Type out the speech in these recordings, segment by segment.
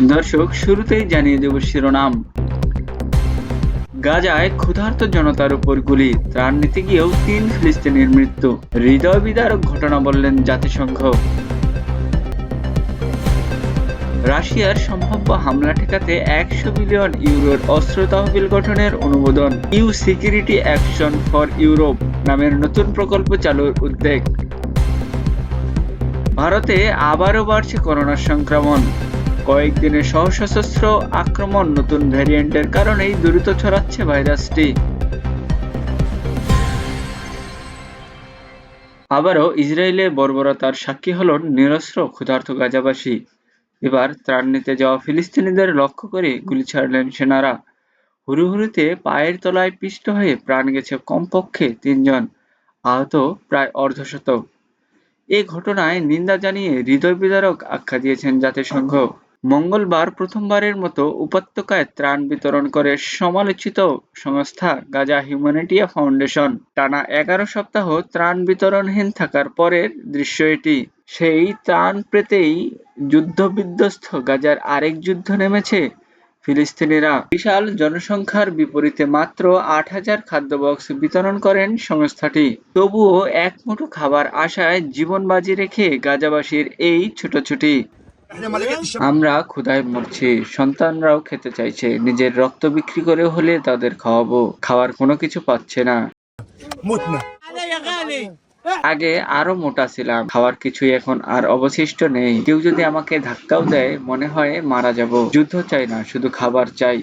দর্শক, শুরুতেই জানিয়ে দেব শিরোনাম। গাজায় ক্ষুধার্ত জনতার উপর গুলি, ত্রাণ নিতে গিয়েও ৩ ফিলিস্তিনির মৃত্যু। হৃদয় বিদারক ঘটনা বললেন জাতিসংঘ। রাশিয়ার সম্ভাব্য হামলা ঠেকাতে ১০০ বিলিয়ন ইউরোর অস্ত্র তহবিল গঠনের অনুমোদন। EU security action for Europe নামের নতুন প্রকল্প চালুর উদ্যোগ। ভারতে আবারও বাড়ছে করোনা সংক্রমণ। কয়েকদিনে সশস্ত্র আক্রমণ, নতুন ভ্যারিয়েন্টের কারণেই দ্রুত ছড়াচ্ছে ভাইরাসটি। আবারও ইসরায়েলে বর্বরতার সাক্ষী হলেন নিরস্ত্র ক্ষুধার্ত গাজাবাসী। এবার ত্রাণ নিতে যাওয়া ফিলিস্তিনিদের লক্ষ্য করে গুলি ছাড়লেন সেনারা। হুড়োহুড়িতে পায়ের তলায় পিষ্ট হয়ে প্রাণ গেছে কমপক্ষে ৩ জন, আহত প্রায় অর্ধশত। এ ঘটনায় নিন্দা জানিয়ে হৃদয় বিদারক আখ্যা দিয়েছেন জাতিসংঘ। মঙ্গলবার প্রথমবারের মতো উপত্যকায় ত্রাণ বিতরণ করে সমালোচিত সংস্থা গাজা হিউম্যানিটিয়া ফাউন্ডেশন। টানা ১১ সপ্তাহ ত্রাণ বিতরণহীন থাকার পরের দৃশ্য এটি। সেই ত্রাণ পেতেই যুদ্ধবিধ্বস্ত গাজার আরেক যুদ্ধ নেমেছে ফিলিস্তিনিরা। বিশাল জনসংখ্যার বিপরীতে মাত্র ৮,০০০ খাদ্য বক্স বিতরণ করেন সংস্থাটি। তবুও এক মুঠো খাবার আশায় জীবন বাজি রেখে গাজাবাসীর এই ছুটোছুটি। আমরা ক্ষুধায় মরছি, সন্তানরাও খেতে চাইছে, নিজের রক্ত বিক্রি করে হলে তাদের খাওয়াবো, খাওয়ার কোনো কিছু পাচ্ছে না। আগে আরো মোটা ছিলাম, খাওয়ার কিছুই এখন আর অবশিষ্ট নেই। কেউ যদি আমাকে ধাক্কাও দেয় মনে হয় মারা যাব। যুদ্ধ চাই না, শুধু খাবার চাই।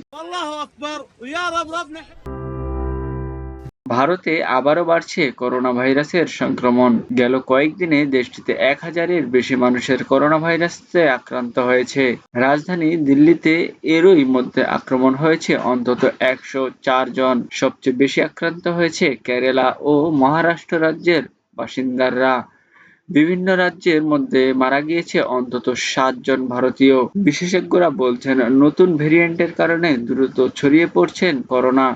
ভারতে আবারও বাড়ছে করোনা ভাইরাসের সংক্রমণ। গেল কয়েকদিনে দেশটিতে ১,০০০-এর বেশি মানুষের করোনা ভাইরাসে আক্রান্ত হয়েছে। রাজধানী দিল্লিতে এরই মধ্যে আক্রমণ হয়েছে অন্তত ১০৪ জন। সবচেয়ে বেশি আক্রান্ত হয়েছে কেরালা ও মহারাষ্ট্র রাজ্যের বাসিন্দারা। বিভিন্ন রাজ্যের মধ্যে মারা গিয়েছে অন্তত ৭ জন ভারতীয়। বিশেষজ্ঞরা বলছেন, নতুন ভেরিয়েন্টের কারণে দ্রুত ছড়িয়ে পড়ছেন করোনা।